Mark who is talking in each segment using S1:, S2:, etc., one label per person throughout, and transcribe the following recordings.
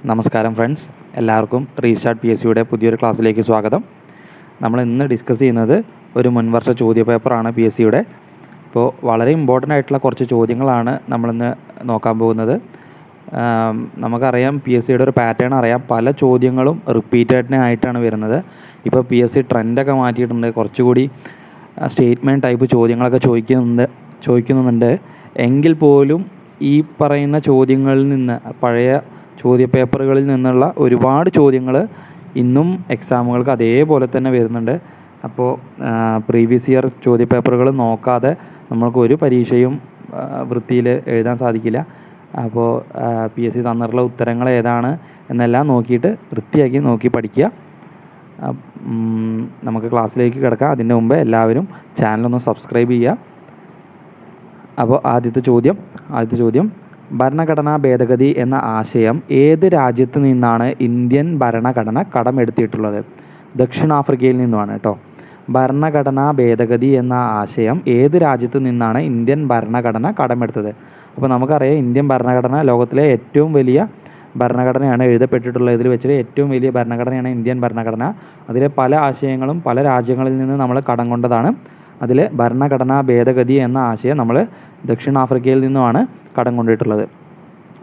S1: നമസ്കാരം ഫ്രണ്ട്സ്, എല്ലാവർക്കും restart P S സിയുടെ പുതിയൊരു ക്ലാസ്സിലേക്ക് സ്വാഗതം. നമ്മൾ ഇന്ന് ഡിസ്കസ് ചെയ്യുന്നത് ഒരു മുൻവർഷ ചോദ്യപേപ്പറാണ് പി എസ് സിയുടെ. അപ്പോൾ വളരെ ഇമ്പോർട്ടൻ്റ് ആയിട്ടുള്ള കുറച്ച് ചോദ്യങ്ങളാണ് നമ്മളിന്ന് നോക്കാൻ പോകുന്നത്. നമുക്കറിയാം, പി എസ് സിയുടെ ഒരു പാറ്റേൺ അറിയാം, പല ചോദ്യങ്ങളും റിപ്പീറ്റഡിനെ ആയിട്ടാണ് വരുന്നത്. ഇപ്പോൾ പി എസ് സി ട്രെൻഡൊക്കെ മാറ്റിയിട്ടുണ്ട്, കുറച്ചുകൂടി സ്റ്റേറ്റ്മെൻറ്റ് ടൈപ്പ് ചോദ്യങ്ങളൊക്കെ ചോദിക്കുന്നുണ്ട്. എങ്കിൽ പോലും ഈ പറയുന്ന ചോദ്യങ്ങളിൽ നിന്ന്, പഴയ ചോദ്യപേപ്പറുകളിൽ നിന്നുള്ള ഒരുപാട് ചോദ്യങ്ങൾ ഇന്നും എക്സാമുകൾക്ക് അതേപോലെ തന്നെ വരുന്നുണ്ട്. അപ്പോൾ പ്രീവിയസ് ഇയർ ചോദ്യപേപ്പറുകൾ നോക്കാതെ നമ്മൾക്ക് ഒരു പരീക്ഷയും വൃത്തിയിൽ എഴുതാൻ സാധിക്കില്ല. അപ്പോൾ പി എസ് സി തന്നിട്ടുള്ള ഉത്തരങ്ങൾ ഏതാണ് എന്നെല്ലാം നോക്കിയിട്ട് വൃത്തിയാക്കി നോക്കി പഠിക്കുക. നമുക്ക് ക്ലാസ്സിലേക്ക് കിടക്കാം. അതിൻ്റെ മുമ്പ് എല്ലാവരും ചാനലൊന്ന് സബ്സ്ക്രൈബ് ചെയ്യുക. അപ്പോൾ ആദ്യത്തെ ചോദ്യം, ഭരണഘടനാ ഭേദഗതി എന്ന ആശയം ഏത് രാജ്യത്ത് നിന്നാണ് ഇന്ത്യൻ ഭരണഘടന കടമെടുത്തിട്ടുള്ളത്? ദക്ഷിണാഫ്രിക്കയിൽ നിന്നുമാണ് കേട്ടോ. ഭരണഘടനാ ഭേദഗതി എന്ന ആശയം ഏത് രാജ്യത്ത് നിന്നാണ് ഇന്ത്യൻ ഭരണഘടന കടമെടുത്തത്? അപ്പോൾ നമുക്കറിയാം, ഇന്ത്യൻ ഭരണഘടന ലോകത്തിലെ ഏറ്റവും വലിയ ഭരണഘടനയാണ്, എഴുതപ്പെട്ടിട്ടുള്ളതിൽ വെച്ച് ഏറ്റവും വലിയ ഭരണഘടനയാണ് ഇന്ത്യൻ ഭരണഘടന. അതിലെ പല ആശയങ്ങളും പല രാജ്യങ്ങളിൽ നിന്ന് നമ്മൾ കടം കൊണ്ടതാണ്. അതിൽ ഭരണഘടനാ ഭേദഗതി എന്ന ആശയം നമ്മൾ ദക്ഷിണാഫ്രിക്കയിൽ നിന്നുമാണ് കടം കൊണ്ടിട്ടുള്ളത്.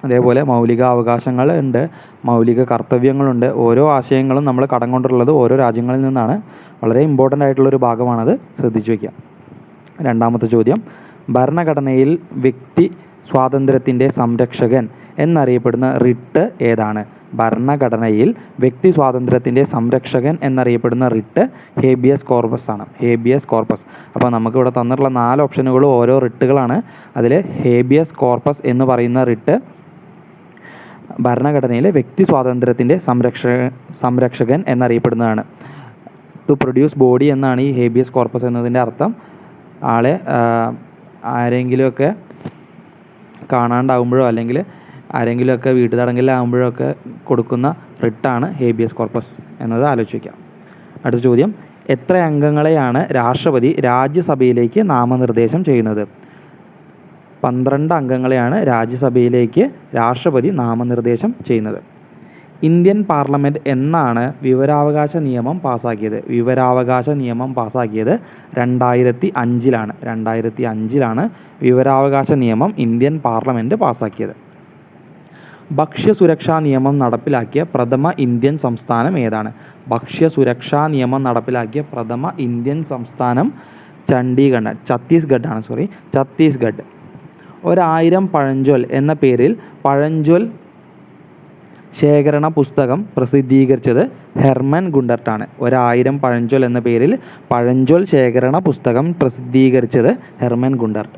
S1: അതേപോലെ മൗലിക അവകാശങ്ങൾ ഉണ്ട്, മൗലിക കർത്തവ്യങ്ങളുണ്ട്. ഓരോ ആശയങ്ങളും നമ്മൾ കടം കൊണ്ടുള്ളത് ഓരോ രാജ്യങ്ങളിൽ നിന്നാണ്. വളരെ ഇമ്പോർട്ടൻ്റ് ആയിട്ടുള്ളൊരു ഭാഗമാണത്, ശ്രദ്ധിച്ചു വയ്ക്കുക. രണ്ടാമത്തെ ചോദ്യം, ഭരണഘടനയിൽ വ്യക്തി സ്വാതന്ത്ര്യത്തിൻ്റെ സംരക്ഷകൻ എന്നറിയപ്പെടുന്ന റിട്ട് ഏതാണ്? ഭരണഘടനയിൽ വ്യക്തി സ്വാതന്ത്ര്യത്തിൻ്റെ സംരക്ഷകൻ എന്നറിയപ്പെടുന്ന റിട്ട് ഹേബിയസ് കോർപ്പസ് ആണ്. Habeas corpus. അപ്പോൾ നമുക്കിവിടെ തന്നിട്ടുള്ള 4 ഓപ്ഷനുകളും ഓരോ റിട്ടുകളാണ്. അതിൽ ഹേബിയസ് കോർപ്പസ് എന്ന് പറയുന്ന റിട്ട് ഭരണഘടനയിലെ വ്യക്തി സ്വാതന്ത്ര്യത്തിൻ്റെ സംരക്ഷകൻ എന്നറിയപ്പെടുന്നതാണ്. ടു പ്രൊഡ്യൂസ് ബോഡി എന്നാണ് ഈ ഹേബിയസ് കോർപ്പസ് എന്നതിൻ്റെ അർത്ഥം. ആളെ ആരെങ്കിലുമൊക്കെ കാണാണ്ടാവുമ്പോഴോ അല്ലെങ്കിൽ ആരെങ്കിലുമൊക്കെ വീട്ടുതടങ്കലിലാകുമ്പോഴൊക്കെ കൊടുക്കുന്ന റിട്ടാണ് ഹേബിയസ് കോർപ്പസ് എന്നത് ആലോചിക്കാം. അടുത്ത ചോദ്യം, എത്ര അംഗങ്ങളെയാണ് രാഷ്ട്രപതി രാജ്യസഭയിലേക്ക് നാമനിർദ്ദേശം ചെയ്യുന്നത്? 12 അംഗങ്ങളെയാണ് രാജ്യസഭയിലേക്ക് രാഷ്ട്രപതി നാമനിർദ്ദേശം ചെയ്യുന്നത്. ഇന്ത്യൻ പാർലമെൻറ്റ് എന്നാണ് വിവരാവകാശ നിയമം പാസ്സാക്കിയത്? വിവരാവകാശ നിയമം പാസ്സാക്കിയത് 2005-ലാണ്. 2005-ലാണ് വിവരാവകാശ നിയമം ഇന്ത്യൻ പാർലമെൻറ്റ് പാസ്സാക്കിയത്. ഭക്ഷ്യസുരക്ഷാ നിയമം നടപ്പിലാക്കിയ പ്രഥമ ഇന്ത്യൻ സംസ്ഥാനം ഏതാണ്? ഭക്ഷ്യസുരക്ഷാ നിയമം നടപ്പിലാക്കിയ പ്രഥമ ഇന്ത്യൻ സംസ്ഥാനം ഛത്തീസ്ഗഡ്. 1000 പഴഞ്ചൊൽ എന്ന പേരിൽ പഴഞ്ചൊൽ ശേഖരണ പുസ്തകം പ്രസിദ്ധീകരിച്ചത് ഹെർമൻ ഗുണ്ടർട്ടാണ്. 1000 പഴഞ്ചൊൽ എന്ന പേരിൽ പഴഞ്ചൊൽ ശേഖരണ പുസ്തകം പ്രസിദ്ധീകരിച്ചത് ഹെർമൻ ഗുണ്ടർട്ട്.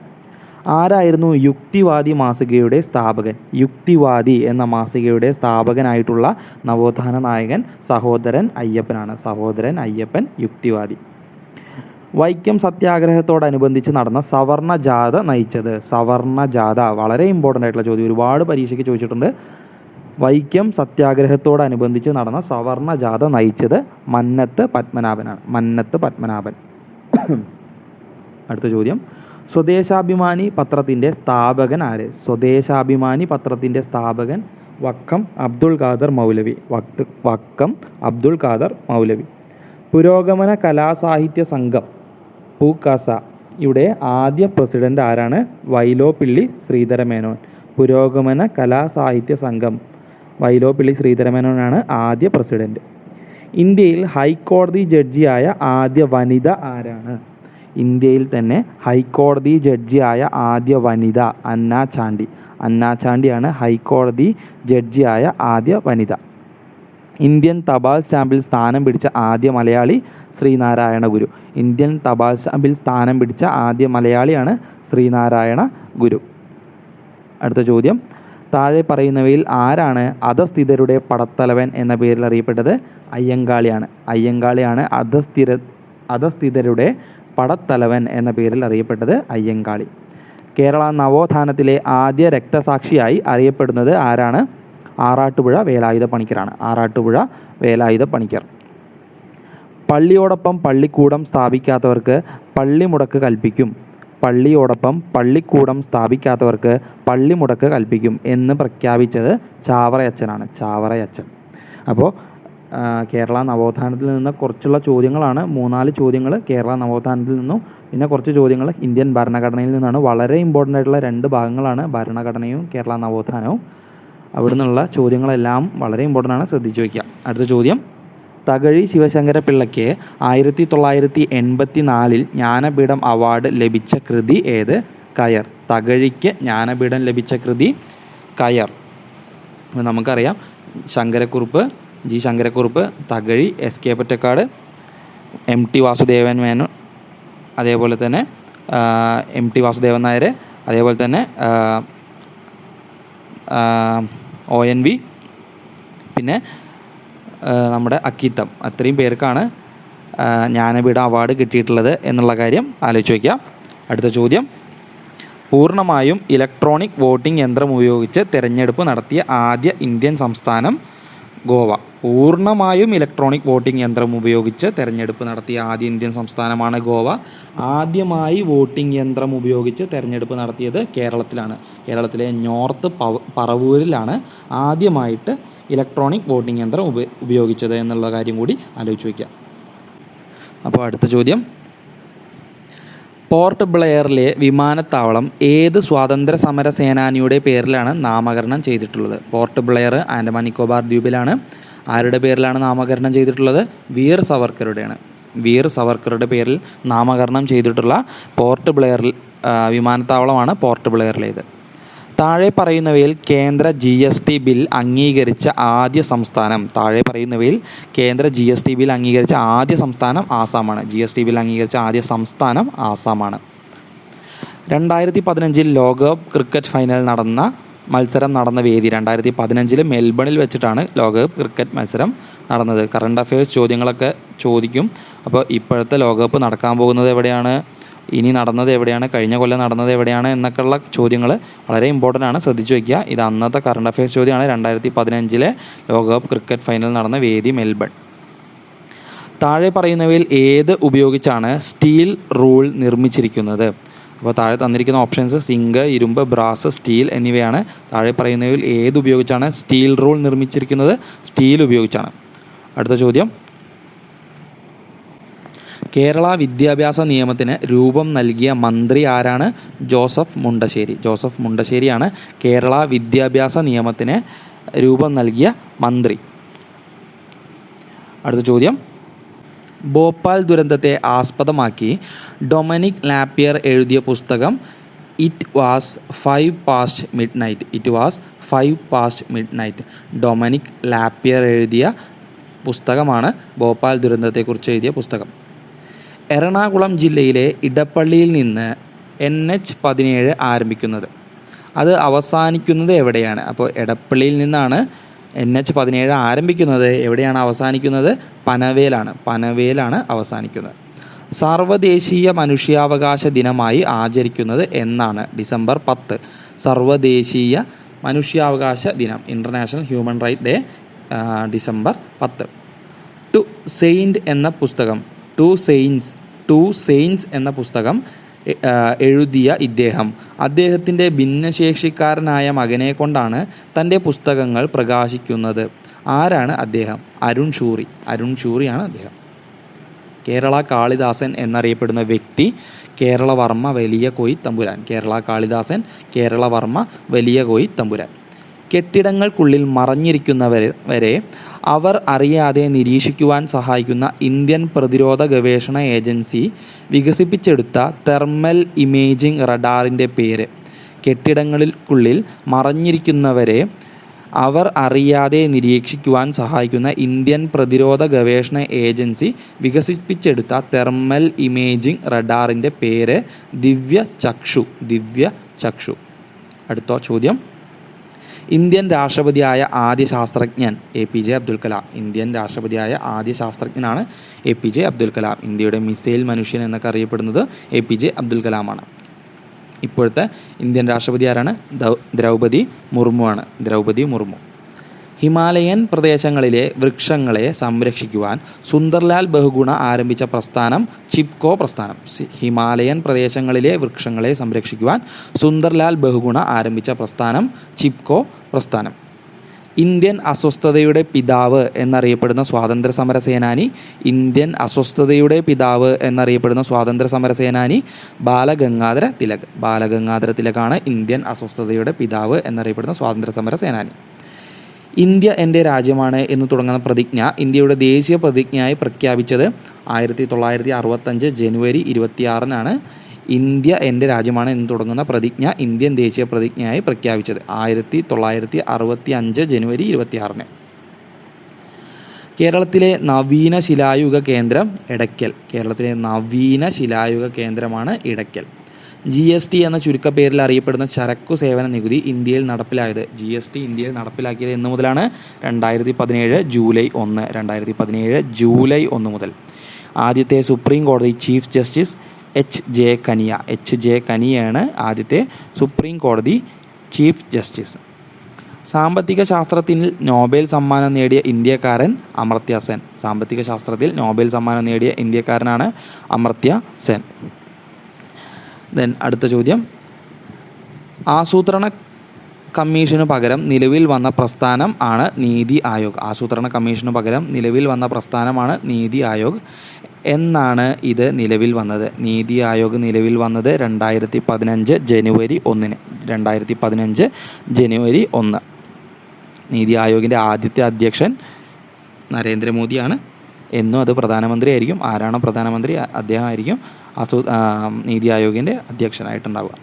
S1: ആരായിരുന്നു യുക്തിവാദി മാസികയുടെ സ്ഥാപകൻ? യുക്തിവാദി എന്ന മാസികയുടെ സ്ഥാപകനായിട്ടുള്ള നവോത്ഥാന നായകൻ സഹോദരൻ അയ്യപ്പനാണ്. സഹോദരൻ അയ്യപ്പൻ യുക്തിവാദി. വൈക്കം സത്യാഗ്രഹത്തോടനുബന്ധിച്ച് നടന്ന സവർണ ജാഥ നയിച്ചത്? സവർണ ജാഥ വളരെ ഇമ്പോർട്ടൻ്റ് ആയിട്ടുള്ള ചോദ്യം, ഒരുപാട് പരീക്ഷയ്ക്ക് ചോദിച്ചിട്ടുണ്ട്. വൈക്കം സത്യാഗ്രഹത്തോടനുബന്ധിച്ച് നടന്ന സവർണ ജാഥ നയിച്ചത് മന്നത്ത് പത്മനാഭനാണ്. മന്നത്ത് പത്മനാഭൻ. അടുത്ത ചോദ്യം, സ്വദേശാഭിമാനി പത്രത്തിൻ്റെ സ്ഥാപകൻ ആര്? സ്വദേശാഭിമാനി പത്രത്തിൻ്റെ സ്ഥാപകൻ വക്കം അബ്ദുൾ ഖാദർ മൗലവി. വക്കം അബ്ദുൾ ഖാദർ മൗലവി. പുരോഗമന കലാസാഹിത്യ സംഘം പൂക്കാസ യുടെ ആദ്യ പ്രസിഡന്റ് ആരാണ്? വൈലോപ്പിള്ളി ശ്രീധരമേനോൻ. പുരോഗമന കലാസാഹിത്യ സംഘം വൈലോപ്പിള്ളി ശ്രീധരമേനോനാണ് ആദ്യ പ്രസിഡന്റ്. ഇന്ത്യയിൽ ഹൈക്കോടതി ജഡ്ജിയായ ആദ്യ വനിത ആരാണ്? ഇന്ത്യയിൽ തന്നെ ഹൈക്കോടതി ജഡ്ജിയായ ആദ്യ വനിത അന്ന ചാണ്ടി. അന്ന ചാണ്ടിയാണ് ഹൈക്കോടതി ജഡ്ജിയായ ആദ്യ വനിത. ഇന്ത്യൻ തപാൽ സ്റ്റാമ്പിൽ സ്ഥാനം പിടിച്ച ആദ്യ മലയാളി ശ്രീനാരായണ ഗുരു. ഇന്ത്യൻ തപാൽ സ്റ്റാമ്പിൽ സ്ഥാനം പിടിച്ച ആദ്യ മലയാളിയാണ് ശ്രീനാരായണ ഗുരു. അടുത്ത ചോദ്യം, താഴെ പറയുന്നവയിൽ ആരാണ് അധസ്ഥിതരുടെ പടത്തലവൻ എന്ന പേരിൽ അറിയപ്പെട്ടത്? അയ്യങ്കാളിയാണ്. അയ്യങ്കാളിയാണ് അധസ്ഥിതരുടെ പടത്തലവൻ എന്ന പേരിൽ അറിയപ്പെട്ടത് അയ്യങ്കാളി. കേരള നവോത്ഥാനത്തിലെ ആദ്യ രക്തസാക്ഷിയായി അറിയപ്പെടുന്നത് ആരാണ്? ആറാട്ടുപുഴ വേലായുധ പണിക്കരാണ്. ആറാട്ടുപുഴ വേലായുധ പണിക്കർ. പള്ളിയോടൊപ്പം പള്ളിക്കൂടം സ്ഥാപിക്കാത്തവർക്ക് പള്ളിമുടക്ക് കൽപ്പിക്കും. പള്ളിയോടൊപ്പം പള്ളിക്കൂടം സ്ഥാപിക്കാത്തവർക്ക് പള്ളിമുടക്ക് കൽപ്പിക്കും എന്ന് പ്രഖ്യാപിച്ചത് ചാവറയച്ചനാണ്. ചാവറയച്ചൻ. അപ്പോൾ കേരള നവോത്ഥാനത്തിൽ നിന്ന് കുറച്ചുള്ള ചോദ്യങ്ങളാണ്. 3-4 ചോദ്യങ്ങൾ കേരള നവോത്ഥാനത്തിൽ നിന്നും പിന്നെ കുറച്ച് ചോദ്യങ്ങൾ ഇന്ത്യൻ ഭരണഘടനയിൽ നിന്നാണ്. വളരെ ഇമ്പോർട്ടൻ്റ് ആയിട്ടുള്ള 2 ഭാഗങ്ങളാണ് ഭരണഘടനയും കേരള നവോത്ഥാനവും. അവിടെ നിന്നുള്ള ചോദ്യങ്ങളെല്ലാം വളരെ ഇമ്പോർട്ടൻ്റ് ആണ്, ശ്രദ്ധിച്ചു വയ്ക്കുക. അടുത്ത ചോദ്യം, തകഴി ശിവശങ്കര പിള്ളയ്ക്ക് 1984 ജ്ഞാനപീഠം അവാർഡ് ലഭിച്ച കൃതി ഏത്? കയർ. തകഴിക്ക് ജ്ഞാനപീഠം ലഭിച്ച കൃതി കയർ. നമുക്കറിയാം ശങ്കരക്കുറുപ്പ്, ജി ശങ്കരക്കുറുപ്പ്, തകഴി, എസ്.കെ. പൊറ്റക്കാട്, എം.ടി. വാസുദേവൻ മേനോൻ, അതേപോലെ തന്നെ എം.ടി. വാസുദേവൻ നായർ, അതേപോലെ തന്നെ ONV, പിന്നെ നമ്മുടെ അക്കിത്തം. അത്രയും പേർക്കാണ് ജ്ഞാനപീഠ അവാർഡ് കിട്ടിയിട്ടുള്ളത് എന്നുള്ള കാര്യം ആലോചിച്ച് വയ്ക്കുക. അടുത്ത ചോദ്യം, പൂർണ്ണമായും ഇലക്ട്രോണിക് വോട്ടിംഗ് യന്ത്രം ഉപയോഗിച്ച് തിരഞ്ഞെടുപ്പ് നടത്തിയ ആദ്യ ഇന്ത്യൻ സംസ്ഥാനം ഗോവ. പൂർണ്ണമായും ഇലക്ട്രോണിക് വോട്ടിംഗ് യന്ത്രം ഉപയോഗിച്ച് തിരഞ്ഞെടുപ്പ് നടത്തിയ ആദ്യ ഇന്ത്യൻ സംസ്ഥാനമാണ് ഗോവ. ആദ്യമായി വോട്ടിംഗ് യന്ത്രം ഉപയോഗിച്ച് തിരഞ്ഞെടുപ്പ് നടത്തിയത് കേരളത്തിലാണ്. കേരളത്തിലെ നോർത്ത് പറവൂരിലാണ് ആദ്യമായിട്ട് ഇലക്ട്രോണിക് വോട്ടിംഗ് യന്ത്രം ഉപയോഗിച്ചത് എന്നുള്ള കാര്യം കൂടി ആലോചിച്ച് വയ്ക്കുക. അപ്പോൾ അടുത്ത ചോദ്യം, പോർട്ട് ബ്ലെയറിലെ വിമാനത്താവളം ഏത് സ്വാതന്ത്ര്യ സമര സേനാനിയുടെ പേരിലാണ് നാമകരണം ചെയ്തിട്ടുള്ളത്? പോർട്ട് ബ്ലെയർ ആൻഡമാൻ നിക്കോബാർ ദ്വീപിലാണ്. ആരുടെ പേരിലാണ് നാമകരണം ചെയ്തിട്ടുള്ളത്? വീർ സവർക്കറുടെയാണ്. വീർ സവർക്കറുടെ പേരിൽ നാമകരണം ചെയ്തിട്ടുള്ള പോർട്ട് ബ്ലെയറിൽ വിമാനത്താവളമാണ് പോർട്ട് ബ്ലെയറിലേത്. താഴെ പറയുന്നവയിൽ കേന്ദ്ര GST ബിൽ അംഗീകരിച്ച ആദ്യ സംസ്ഥാനം. താഴെ പറയുന്നവയിൽ കേന്ദ്ര GST ബിൽ അംഗീകരിച്ച ആദ്യ സംസ്ഥാനം ആസാമാണ്. GST ബിൽ അംഗീകരിച്ച ആദ്യ സംസ്ഥാനം ആസാമാണ്. 2015 ലോകകപ്പ് ക്രിക്കറ്റ് ഫൈനൽ മത്സരം നടന്ന വേദി. 2015 മെൽബണിൽ വെച്ചിട്ടാണ് ലോകകപ്പ് ക്രിക്കറ്റ് മത്സരം നടന്നത്. കറണ്ട് അഫയേഴ്സ് ചോദ്യങ്ങളൊക്കെ ചോദിക്കും. അപ്പോൾ ഇപ്പോഴത്തെ ലോകകപ്പ് നടക്കാൻ പോകുന്നത് എവിടെയാണ്, ഇനി നടന്നത് എവിടെയാണ്, കഴിഞ്ഞ കൊല്ലം നടന്നത് എവിടെയാണ് എന്നൊക്കെയുള്ള ചോദ്യങ്ങൾ വളരെ ഇമ്പോർട്ടൻ്റ് ആണ്, ശ്രദ്ധിച്ചു വയ്ക്കുക. ഇത് അന്നത്തെ കറണ്ട് അഫയേഴ്സ് ചോദ്യമാണ്. 2015 ലോകകപ്പ് ക്രിക്കറ്റ് ഫൈനൽ നടന്ന വേദി മെൽബൺ. താഴെ പറയുന്നവയിൽ ഏത് ഉപയോഗിച്ചാണ് സ്റ്റീൽ റൂൾ നിർമ്മിച്ചിരിക്കുന്നത്? അപ്പോൾ താഴെ തന്നിരിക്കുന്ന ഓപ്ഷൻസ് സിങ്ക്, ഇരുമ്പ്, ബ്രാസ്, സ്റ്റീൽ എന്നിവയാണ്. താഴെ പറയുന്നവയിൽ ഏത് ഉപയോഗിച്ചാണ് സ്റ്റീൽ റൂൾ നിർമ്മിച്ചിരിക്കുന്നത്? സ്റ്റീൽ ഉപയോഗിച്ചാണ്. അടുത്ത ചോദ്യം, കേരള വിദ്യാഭ്യാസ നിയമത്തിന് രൂപം നൽകിയ മന്ത്രി ആരാണ്? ജോസഫ് മുണ്ടശ്ശേരി. ജോസഫ് മുണ്ടശ്ശേരിയാണ് കേരള വിദ്യാഭ്യാസ നിയമത്തിന് രൂപം നൽകിയ മന്ത്രി. അടുത്ത ചോദ്യം, ഭോപ്പാൽ ദുരന്തത്തെ ആസ്പദമാക്കി ഡൊമിനിക് ലാപ്പിയർ എഴുതിയ പുസ്തകം it was 5 past midnight. It was 5 past midnight. Dominic Lapierre എഴുതിയ പുസ്തകമാണ് ഭോപ്പാൽ ദുരന്തത്തെക്കുറിച്ച് എഴുതിയ പുസ്തകം. എറണാകുളം ജില്ലയിലെ ഇടപ്പള്ളിയിൽ നിന്ന് NH-17 ആരംഭിക്കുന്നത്. അത് അവസാനിക്കുന്നത് എവിടെയാണ്? അപ്പോൾ എടപ്പള്ളിയിൽ നിന്നാണ് NH-17 ആരംഭിക്കുന്നത്. എവിടെയാണ് അവസാനിക്കുന്നത്? പനവേലാണ്. പനവേലാണ് അവസാനിക്കുന്നത്. സർവ്വദേശീയ മനുഷ്യാവകാശ ദിനമായി ആചരിക്കുന്നത് എന്നാണ്? ഡിസംബർ 10. സർവ്വദേശീയ മനുഷ്യാവകാശ ദിനം, international human right day, December 10. To saint എന്ന പുസ്തകം, ടു സെയിൻസ് എന്ന പുസ്തകം എഴുതിയ അദ്ദേഹത്തിൻ്റെ ഭിന്നശേഷിക്കാരനായ മകനെ കൊണ്ടാണ് തൻ്റെ പുസ്തകങ്ങൾ പ്രകാശിക്കുന്നത്. ആരാണ് അദ്ദേഹം? അരുൺ ഷൂറിയാണ് അദ്ദേഹം. കേരള കാളിദാസൻ എന്നറിയപ്പെടുന്ന വ്യക്തി കേരളവർമ്മ വലിയ കോയി തമ്പുരാൻ. കേരള കാളിദാസൻ, കേരളവർമ്മ വലിയ കോയി തമ്പുരാൻ. കെട്ടിടങ്ങൾക്കുള്ളിൽ മറഞ്ഞിരിക്കുന്നവരെ അവർ അറിയാതെ നിരീക്ഷിക്കുവാൻ സഹായിക്കുന്ന ഇന്ത്യൻ പ്രതിരോധ ഗവേഷണ ഏജൻസി വികസിപ്പിച്ചെടുത്ത തെർമൽ ഇമേജിംഗ് റഡാറിൻ്റെ പേര്. കെട്ടിടങ്ങൾക്കുള്ളിൽ മറഞ്ഞിരിക്കുന്നവരെ അവർ അറിയാതെ നിരീക്ഷിക്കുവാൻ സഹായിക്കുന്ന ഇന്ത്യൻ പ്രതിരോധ ഗവേഷണ ഏജൻസി വികസിപ്പിച്ചെടുത്ത തെർമൽ ഇമേജിംഗ് റഡാറിൻ്റെ പേര് ദിവ്യചക്ഷു. അടുത്ത ചോദ്യം, ഇന്ത്യൻ രാഷ്ട്രപതിയായ ആദ്യ ശാസ്ത്രജ്ഞൻ APJ അബ്ദുൽ കലാം. ഇന്ത്യൻ രാഷ്ട്രപതിയായ ആദ്യ ശാസ്ത്രജ്ഞനാണ് APJ അബ്ദുൽ കലാം. ഇന്ത്യയുടെ മിസൈൽ മനുഷ്യൻ എന്നൊക്കെ അറിയപ്പെടുന്നത് APJ അബ്ദുൽ കലാമാണ്. ഇപ്പോഴത്തെ ഇന്ത്യൻ രാഷ്ട്രപതി ആരാണ്? ദ്രൗപദി മുർമു ആണ്. ഹിമാലയൻ പ്രദേശങ്ങളിലെ വൃക്ഷങ്ങളെ സംരക്ഷിക്കുവാൻ സുന്ദർലാൽ ബഹുഗുണ ആരംഭിച്ച പ്രസ്ഥാനം ചിപ്കോ പ്രസ്ഥാനം. ഹിമാലയൻ പ്രദേശങ്ങളിലെ വൃക്ഷങ്ങളെ സംരക്ഷിക്കുവാൻ സുന്ദർലാൽ ബഹുഗുണ ആരംഭിച്ച പ്രസ്ഥാനം ചിപ്കോ പ്രസ്ഥാനം. ഇന്ത്യൻ അസ്വസ്ഥതയുടെ പിതാവ് എന്നറിയപ്പെടുന്ന സ്വാതന്ത്ര്യ സമര സേനാനി. ഇന്ത്യൻ അസ്വസ്ഥതയുടെ പിതാവ് എന്നറിയപ്പെടുന്ന സ്വാതന്ത്ര്യ സമര സേനാനി ബാലഗംഗാധര തിലക്. ബാലഗംഗാധര തിലകാണ് ഇന്ത്യൻ അസ്വസ്ഥതയുടെ പിതാവ് എന്നറിയപ്പെടുന്ന സ്വാതന്ത്ര്യ സമര സേനാനി. ഇന്ത്യ എൻ്റെ രാജ്യമാണ് എന്ന് തുടങ്ങുന്ന പ്രതിജ്ഞ ഇന്ത്യയുടെ ദേശീയ പ്രതിജ്ഞയായി പ്രഖ്യാപിച്ചത് 1965 ജനുവരി 26-നാണ്. ഇന്ത്യ എൻ്റെ രാജ്യമാണ് എന്ന് തുടങ്ങുന്ന പ്രതിജ്ഞ ഇന്ത്യൻ ദേശീയ പ്രതിജ്ഞയായി പ്രഖ്യാപിച്ചത് 1965 ജനുവരി 26-ന്. കേരളത്തിലെ നവീന ശിലായുഗ കേന്ദ്രം ഇടയ്ക്കൽ. കേരളത്തിലെ നവീന ശിലായുഗ കേന്ദ്രമാണ് ഇടയ്ക്കൽ. GST എന്ന ചുരുക്കപ്പേരിൽ അറിയപ്പെടുന്ന ചരക്കു സേവന നികുതി ഇന്ത്യയിൽ നടപ്പിലായത്. GST ഇന്ത്യയിൽ നടപ്പിലാക്കിയത് എന്ന് മുതലാണ്? 2017 ജൂലൈ 1. 2017 ജൂലൈ 1 മുതൽ. ആദ്യത്തെ സുപ്രീം കോടതി chief justice HJ Kania. HJ കനിയാണ് ആദ്യത്തെ സുപ്രീം കോടതി ചീഫ് ജസ്റ്റിസ്. സാമ്പത്തിക ശാസ്ത്രത്തിൽ നോബൽ സമ്മാനം നേടിയ ഇന്ത്യക്കാരൻ അമർത്യ സെൻ. സാമ്പത്തിക ശാസ്ത്രത്തിൽ നോബൽ സമ്മാനം നേടിയ ഇന്ത്യക്കാരനാണ് അമർത്യ സെൻ. അടുത്ത ചോദ്യം, ആസൂത്രണ കമ്മീഷനു പകരം നിലവിൽ വന്ന പ്രസ്ഥാനം ആണ് നീതി ആയോഗ്. ആസൂത്രണ കമ്മീഷനു പകരം നിലവിൽ വന്ന പ്രസ്ഥാനമാണ് നീതി ആയോഗ്. എന്നാണ് ഇത് നിലവിൽ വന്നത്? നീതി ആയോഗ് നിലവിൽ വന്നത് 2015 ജനുവരി 1-ന്. 2015 ജനുവരി 1. നീതി ആയോഗിൻ്റെ ആദ്യത്തെ അധ്യക്ഷൻ നരേന്ദ്രമോദിയാണ്. എന്നും അത് പ്രധാനമന്ത്രി ആയിരിക്കും. ആരാണോ പ്രധാനമന്ത്രി അദ്ദേഹം ആയിരിക്കും നീതി ആയോഗിൻ്റെ അധ്യക്ഷനായിട്ടുണ്ടാവുക.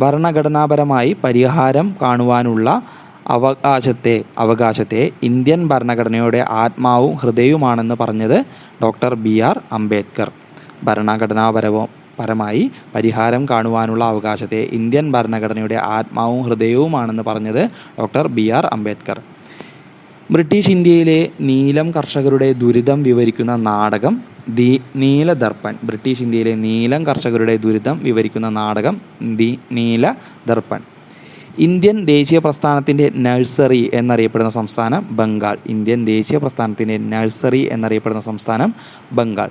S1: ഭരണഘടനാപരമായി പരിഹാരം കാണുവാനുള്ള അവകാശത്തെ ഇന്ത്യൻ ഭരണഘടനയുടെ ആത്മാവും ഹൃദയവുമാണെന്ന് പറഞ്ഞത് ഡോക്ടർ BR അംബേദ്കർ. ഭരണഘടനാപരമായി പരിഹാരം കാണുവാനുള്ള അവകാശത്തെ ഇന്ത്യൻ ഭരണഘടനയുടെ ആത്മാവും ഹൃദയവുമാണെന്ന് പറഞ്ഞത് ഡോക്ടർ BR അംബേദ്കർ. ബ്രിട്ടീഷ് ഇന്ത്യയിലെ നീലം കർഷകരുടെ ദുരിതം വിവരിക്കുന്ന നാടകം ദി നീലദർപ്പൺ. ബ്രിട്ടീഷ് ഇന്ത്യയിലെ നീലം കർഷകരുടെ ദുരിതം വിവരിക്കുന്ന നാടകം ദി നീലദർപ്പൺ. ഇന്ത്യൻ ദേശീയ പ്രസ്ഥാനത്തിൻ്റെ നഴ്സറി എന്നറിയപ്പെടുന്ന സംസ്ഥാനം ബംഗാൾ. ഇന്ത്യൻ ദേശീയ പ്രസ്ഥാനത്തിൻ്റെ നഴ്സറി എന്നറിയപ്പെടുന്ന സംസ്ഥാനം ബംഗാൾ.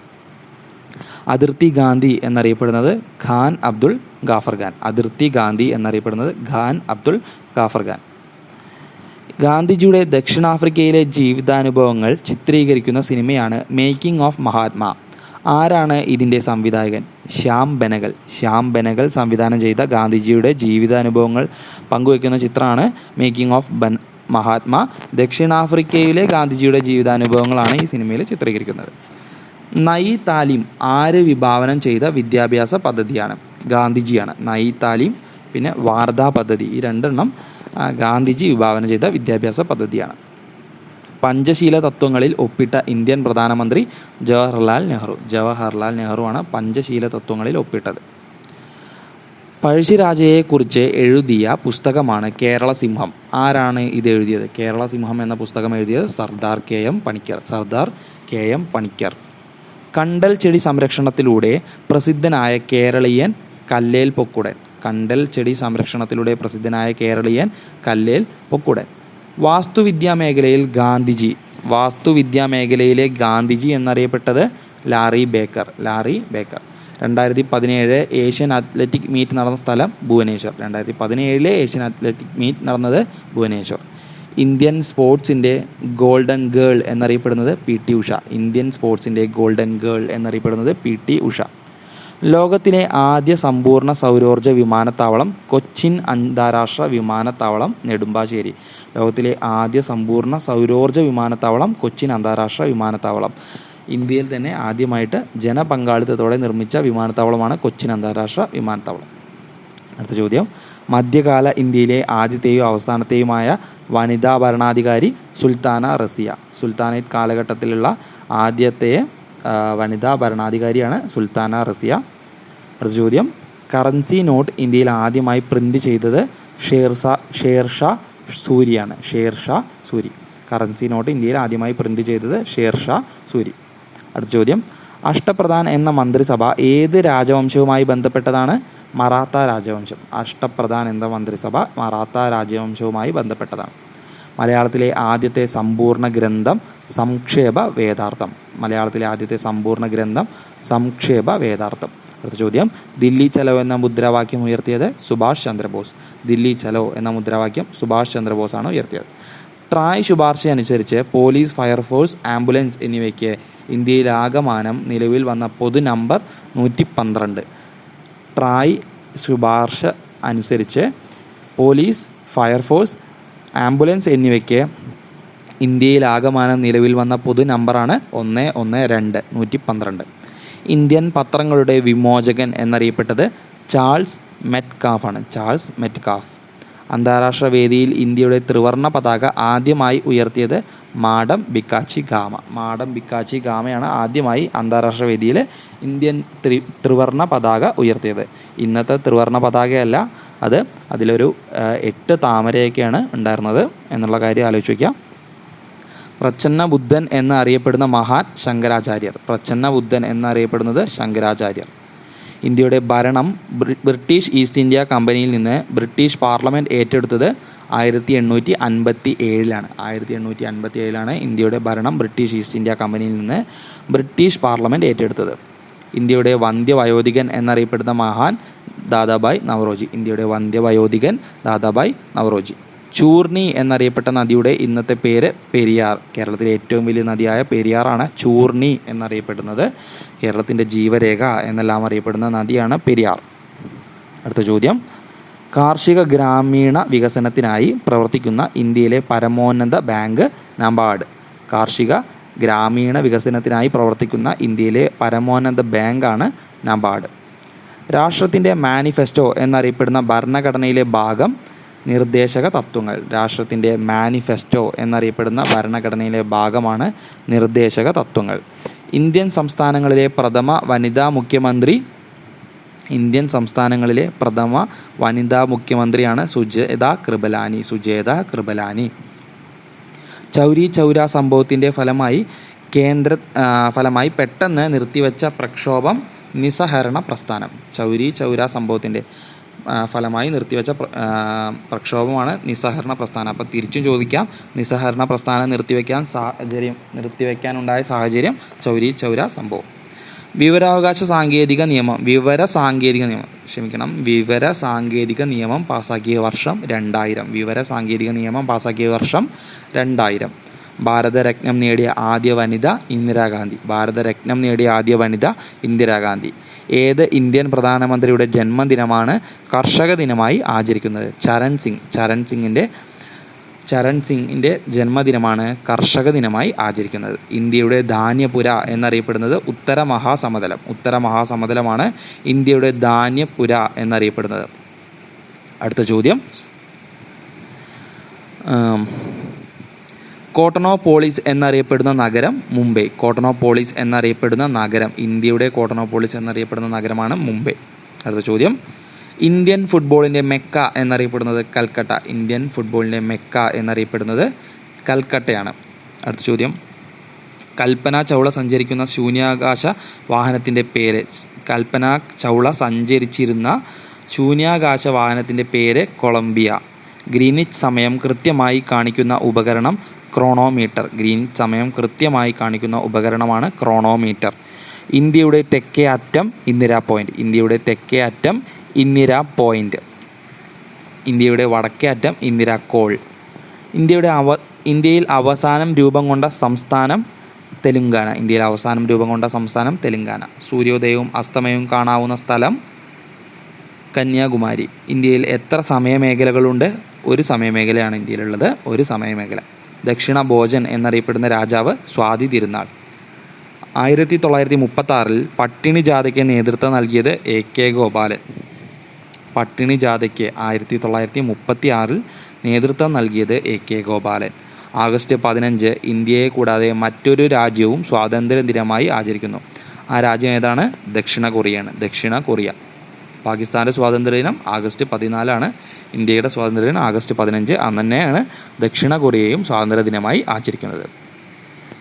S1: അതിർത്തി ഗാന്ധി എന്നറിയപ്പെടുന്നത് ഖാൻ അബ്ദുൾ ഗാഫർ ഖാൻ. അതിർത്തി ഗാന്ധി എന്നറിയപ്പെടുന്നത് ഖാൻ അബ്ദുൾ ഗാഫർ ഖാൻ. ഗാന്ധിജിയുടെ ദക്ഷിണാഫ്രിക്കയിലെ ജീവിതാനുഭവങ്ങൾ ചിത്രീകരിക്കുന്ന സിനിമയാണ് മേക്കിംഗ് ഓഫ് മഹാത്മാ. ആരാണ് ഇതിൻ്റെ സംവിധായകൻ? ശ്യാം ബെനഗൽ. ശ്യാം ബെനഗൽ സംവിധാനം ചെയ്ത ഗാന്ധിജിയുടെ ജീവിതാനുഭവങ്ങൾ പങ്കുവയ്ക്കുന്ന ചിത്രമാണ് മേക്കിംഗ് ഓഫ് മഹാത്മാ. ദക്ഷിണാഫ്രിക്കയിലെ ഗാന്ധിജിയുടെ ജീവിതാനുഭവങ്ങളാണ് ഈ സിനിമയിൽ ചിത്രീകരിക്കുന്നത്. നയി താലിം ആര് വിഭാവനം ചെയ്ത വിദ്യാഭ്യാസ പദ്ധതിയാണ്? ഗാന്ധിജിയാണ്. നയി താലിം പിന്നെ വാർധാ പദ്ധതി, ഈ രണ്ടെണ്ണം ഗാന്ധിജി വിഭാവനം ചെയ്ത വിദ്യാഭ്യാസ പദ്ധതിയാണ്. പഞ്ചശീല തത്വങ്ങളിൽ ഒപ്പിട്ട ഇന്ത്യൻ പ്രധാനമന്ത്രി ജവഹർലാൽ നെഹ്റു. ജവഹർലാൽ നെഹ്റുവാണ് പഞ്ചശീല തത്വങ്ങളിൽ ഒപ്പിട്ടത്. പഴശ്ശിരാജയെക്കുറിച്ച് എഴുതിയ പുസ്തകമാണ് കേരള സിംഹം. ആരാണ് ഇത് എഴുതിയത്? കേരള സിംഹം എന്ന പുസ്തകം എഴുതിയത് സർദാർ KM പണിക്കർ. സർദാർ KM പണിക്കർ. കണ്ടൽ ചെടി സംരക്ഷണത്തിലൂടെ പ്രസിദ്ധനായ കേരളീയൻ കല്ലേൽ പൊക്കുടൻ. കണ്ടൽ ചെടി സംരക്ഷണത്തിലൂടെ പ്രസിദ്ധനായ കേരളീയൻ കല്ലേൽ പൊക്കുടൻ. വാസ്തുവിദ്യാ മേഖലയിലെ ഗാന്ധിജി എന്നറിയപ്പെട്ടത് Larry Baker. 2017 Asian athletic meet നടന്ന സ്ഥലം ഭുവനേശ്വർ. 2017 ഏഷ്യൻ അത്ലറ്റിക് മീറ്റ് നടന്നത് ഭുവനേശ്വർ. ഇന്ത്യൻ സ്പോർട്സിൻ്റെ ഗോൾഡൻ ഗേൾ എന്നറിയപ്പെടുന്നത് PT ഉഷ. ഇന്ത്യൻ സ്പോർട്സിൻ്റെ ഗോൾഡൻ ഗേൾ എന്നറിയപ്പെടുന്നത് PT ഉഷ. ലോകത്തിലെ ആദ്യ സമ്പൂർണ്ണ സൗരോർജ്ജ വിമാനത്താവളം കൊച്ചിൻ അന്താരാഷ്ട്ര വിമാനത്താവളം നെടുമ്പാശ്ശേരി. ലോകത്തിലെ ആദ്യ സമ്പൂർണ്ണ സൗരോർജ്ജ വിമാനത്താവളം കൊച്ചിൻ അന്താരാഷ്ട്ര വിമാനത്താവളം. ഇന്ത്യയിൽ തന്നെ ആദ്യമായിട്ട് ജനപങ്കാളിത്തത്തോടെ നിർമ്മിച്ച വിമാനത്താവളമാണ് കൊച്ചിൻ അന്താരാഷ്ട്ര വിമാനത്താവളം. അടുത്ത ചോദ്യം, മധ്യകാല ഇന്ത്യയിലെ ആദ്യത്തെയും അവസാനത്തെയുമായ വനിതാ ഭരണാധികാരി സുൽത്താന റസിയ. സുൽത്താനേറ്റ് കാലഘട്ടത്തിലുള്ള ആദ്യത്തെ വനിതാ ഭരണാധികാരിയാണ് സുൽത്താന റസിയ. അടുത്ത ചോദ്യം, കറൻസി നോട്ട് ഇന്ത്യയിൽ ആദ്യമായി പ്രിൻ്റ് ചെയ്തത് ഷേർഷാ സൂരിയാണ്. ഷേർഷാ സൂരി. കറൻസി നോട്ട് ഇന്ത്യയിൽ ആദ്യമായി പ്രിൻ്റ് ചെയ്തത് ഷേർഷാ സൂരി. അടുത്ത ചോദ്യം, അഷ്ടപ്രധാൻ എന്ന മന്ത്രിസഭ ഏത് രാജവംശവുമായി ബന്ധപ്പെട്ടതാണ്? മറാത്ത രാജവംശം. അഷ്ടപ്രധാൻ എന്ന മന്ത്രിസഭ മറാത്ത രാജവംശവുമായി ബന്ധപ്പെട്ടതാണ്. മലയാളത്തിലെ ആദ്യത്തെ സമ്പൂർണ്ണ ഗ്രന്ഥം സംക്ഷേപ വേദാർത്ഥം. മലയാളത്തിലെ ആദ്യത്തെ സമ്പൂർണ്ണ ഗ്രന്ഥം സംക്ഷേപ വേദാർത്ഥം. അടുത്ത ചോദ്യം, ദില്ലി ചലോ എന്ന മുദ്രാവാക്യം ഉയർത്തിയത് സുഭാഷ് ചന്ദ്രബോസ്. ദില്ലി ചലോ എന്ന മുദ്രാവാക്യം സുഭാഷ് ചന്ദ്രബോസാണ് ഉയർത്തിയത്. ട്രായ് ശുപാർശ അനുസരിച്ച് പോലീസ്, ഫയർഫോഴ്സ്, ആംബുലൻസ് എന്നിവയ്ക്ക് ഇന്ത്യയിലാകമാനം നിലവിൽ വന്ന പൊതു നമ്പർ 112. ട്രായ് ശുപാർശ അനുസരിച്ച് പോലീസ്, ഫയർഫോഴ്സ്, ആംബുലൻസ് എന്നിവയ്ക്ക് ഇന്ത്യയിലാകമാനം നിലവിൽ വന്ന പൊതു നമ്പറാണ് 112, 112. ഇന്ത്യൻ പത്രങ്ങളുടെ വിമോചകൻ എന്നറിയപ്പെട്ടത് ചാൾസ് മെറ്റ്കാഫ് ആണ്. Charles Metcalfe. അന്താരാഷ്ട്ര വേദിയിൽ ഇന്ത്യയുടെ ത്രിവർണ്ണ പതാക ആദ്യമായി ഉയർത്തിയത് മാഡം ഭിക്കാച്ചി ഗാമ. മാഡം ഭിക്കാച്ചി ഗാമയാണ് ആദ്യമായി അന്താരാഷ്ട്ര വേദിയിൽ ഇന്ത്യൻ ത്രിവർണ്ണ പതാക ഉയർത്തിയത്. ഇന്നത്തെ ത്രിവർണ്ണ പതാകയല്ല അത്, അതിലൊരു 8 താമരയൊക്കെയാണ് ഉണ്ടായിരുന്നത് എന്നുള്ള കാര്യം ആലോചിച്ച് വയ്ക്കാം. പ്രച്ഛന്ന ബുദ്ധൻ എന്നറിയപ്പെടുന്ന മഹാൻ ശങ്കരാചാര്യർ. പ്രച്ഛന്ന ബുദ്ധൻ എന്നറിയപ്പെടുന്നത് ശങ്കരാചാര്യർ. ഇന്ത്യയുടെ ഭരണം ബ്രിട്ടീഷ് ഈസ്റ്റ് ഇന്ത്യ കമ്പനിയിൽ നിന്ന് ബ്രിട്ടീഷ് പാർലമെൻറ്റ് ഏറ്റെടുത്തത് 1857-ലാണ്. 1857-ലാണ് ഇന്ത്യയുടെ ഭരണം ബ്രിട്ടീഷ് ഈസ്റ്റ് ഇന്ത്യ കമ്പനിയിൽ നിന്ന് ബ്രിട്ടീഷ് പാർലമെൻറ്റ് ഏറ്റെടുത്തത്. ഇന്ത്യയുടെ വന്ധ്യവയോധികൻ എന്നറിയപ്പെടുന്ന മഹാൻ ദാദാഭായ് നവറോജി. ഇന്ത്യയുടെ വന്ധ്യവയോധികൻ ദാദാഭായ് നവറോജി. ചൂർണി എന്നറിയപ്പെട്ട നദിയുടെ ഇന്നത്തെ പേര് പെരിയാർ. കേരളത്തിലെ ഏറ്റവും വലിയ നദിയായ പെരിയാറാണ് ചൂർണി എന്നറിയപ്പെടുന്നത്. കേരളത്തിൻ്റെ ജീവരേഖ എന്നെല്ലാം അറിയപ്പെടുന്ന നദിയാണ് പെരിയാർ. അടുത്ത ചോദ്യം, കാർഷിക ഗ്രാമീണ വികസനത്തിനായി പ്രവർത്തിക്കുന്ന ഇന്ത്യയിലെ പരമോന്നത ബാങ്ക് നബാർഡ്. കാർഷിക ഗ്രാമീണ വികസനത്തിനായി പ്രവർത്തിക്കുന്ന ഇന്ത്യയിലെ പരമോന്നത ബാങ്കാണ് നബാർഡ്. രാഷ്ട്രത്തിൻ്റെ മാനിഫെസ്റ്റോ എന്നറിയപ്പെടുന്ന ഭരണഘടനയിലെ ഭാഗം നിർദ്ദേശക തത്വങ്ങൾ. രാഷ്ട്രത്തിൻ്റെ മാനിഫെസ്റ്റോ എന്നറിയപ്പെടുന്ന ഭരണഘടനയിലെ ഭാഗമാണ് നിർദ്ദേശക തത്വങ്ങൾ. ഇന്ത്യൻ സംസ്ഥാനങ്ങളിലെ പ്രഥമ വനിതാ മുഖ്യമന്ത്രിയാണ് സുജേത കൃപലാനി. ചൗരി ചൗര സംഭവത്തിൻ്റെ ഫലമായി പെട്ടെന്ന് നിർത്തിവെച്ച പ്രക്ഷോഭം നിസ്സഹകരണ പ്രസ്ഥാനം. ചൗരി ചൗര സംഭവത്തിൻ്റെ ഫലമായി നിർത്തിവെച്ച പ്രക്ഷോഭമാണ് നിസ്സഹകരണ പ്രസ്ഥാനം. അപ്പോൾ തിരിച്ചും ചോദിക്കാം, നിസ്സഹകരണ പ്രസ്ഥാനം നിർത്തിവെക്കാനുണ്ടായ സാഹചര്യം ചൗരി ചൗര സംഭവം. വിവര സാങ്കേതിക നിയമം പാസാക്കിയ വർഷം 2000. വിവര സാങ്കേതിക നിയമം പാസാക്കിയ വർഷം 2000. ഭാരതരത്നം നേടിയ ആദ്യ വനിത ഇന്ദിരാഗാന്ധി. ഏത് ഇന്ത്യൻ പ്രധാനമന്ത്രിയുടെ ജന്മദിനമാണ് കർഷക ദിനമായി ആചരിക്കുന്നത്? ചരൺ സിംഗിൻ്റെ ജന്മദിനമാണ് കർഷക ദിനമായി ആചരിക്കുന്നത്. ഇന്ത്യയുടെ ധാന്യപുര എന്നറിയപ്പെടുന്നത് ഉത്തര മഹാസമതലമാണ് ഇന്ത്യയുടെ ധാന്യപുര എന്നറിയപ്പെടുന്നത്. അടുത്ത ചോദ്യം, കോട്ടോണോപോളിസ് എന്നറിയപ്പെടുന്ന നഗരം മുംബൈ. ഇന്ത്യയുടെ കോട്ടോണോപോളിസ് എന്നറിയപ്പെടുന്ന നഗരമാണ് മുംബൈ. അടുത്ത ചോദ്യം, ഇന്ത്യൻ ഫുട്ബോളിൻ്റെ മെക്ക എന്നറിയപ്പെടുന്നത് കൽക്കട്ടയാണ്. അടുത്ത ചോദ്യം, കൽപ്പന ചൗള സഞ്ചരിക്കുന്ന ശൂന്യാകാശ വാഹനത്തിൻ്റെ പേര്. കൊളംബിയ. ഗ്രീനിച്ച് സമയം കൃത്യമായി കാണിക്കുന്ന ഉപകരണം ഉപകരണമാണ് ക്രോണോമീറ്റർ. ഇന്ത്യയുടെ തെക്കേ അറ്റം ഇന്ദിരാ പോയിന്റ്. ഇന്ത്യയുടെ വടക്കേ അറ്റം ഇന്ദിരാകോൾ. ഇന്ത്യയിൽ അവസാനം രൂപം കൊണ്ട സംസ്ഥാനം തെലുങ്കാന. സൂര്യോദയവും അസ്തമയവും കാണാവുന്ന സ്ഥലം കന്യാകുമാരി. ഇന്ത്യയിൽ എത്ര സമയമേഖലകളുണ്ട്? ഒരു സമയമേഖലയാണ് ഇന്ത്യയിലുള്ളത്, ഒരു സമയമേഖല. ദക്ഷിണ ഭോജൻ എന്നറിയപ്പെടുന്ന രാജാവ് സ്വാതി തിരുനാൾ. 1936 പട്ടിണി ജാഥയ്ക്ക് നേതൃത്വം നൽകിയത് AK ഗോപാലൻ. 1936 നേതൃത്വം നൽകിയത് AK ഗോപാലൻ. ആഗസ്റ്റ് 15 ഇന്ത്യയെ കൂടാതെ മറ്റൊരു രാജ്യവും സ്വാതന്ത്ര്യ ദിനമായി ആചരിക്കുന്നു. ആ രാജ്യം ഏതാണ്? ദക്ഷിണ കൊറിയ. പാകിസ്ഥാൻ്റെ സ്വാതന്ത്ര്യദിനം ആഗസ്റ്റ് 14 ഇന്ത്യയുടെ സ്വാതന്ത്ര്യദിനം ആഗസ്റ്റ് 15. അന്ന് തന്നെയാണ് ദക്ഷിണ കൊറിയയും സ്വാതന്ത്ര്യ ദിനമായി ആചരിക്കുന്നത്.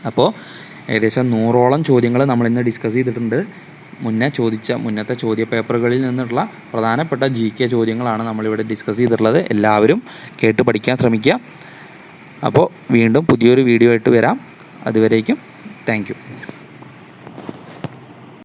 S1: അപ്പോൾ ഏകദേശം 100ഓളം ചോദ്യങ്ങൾ നമ്മളിന്ന് ഡിസ്കസ് ചെയ്തിട്ടുണ്ട്. മുന്നത്തെ ചോദ്യ പേപ്പറുകളിൽ നിന്നുള്ള പ്രധാനപ്പെട്ട GK ചോദ്യങ്ങളാണ് നമ്മളിവിടെ ഡിസ്കസ് ചെയ്തിട്ടുള്ളത്. എല്ലാവരും കേട്ട് പഠിക്കാൻ ശ്രമിക്കുക. അപ്പോൾ വീണ്ടും പുതിയൊരു വീഡിയോ ആയിട്ട് വരാം. അതുവരേക്കും താങ്ക് യു.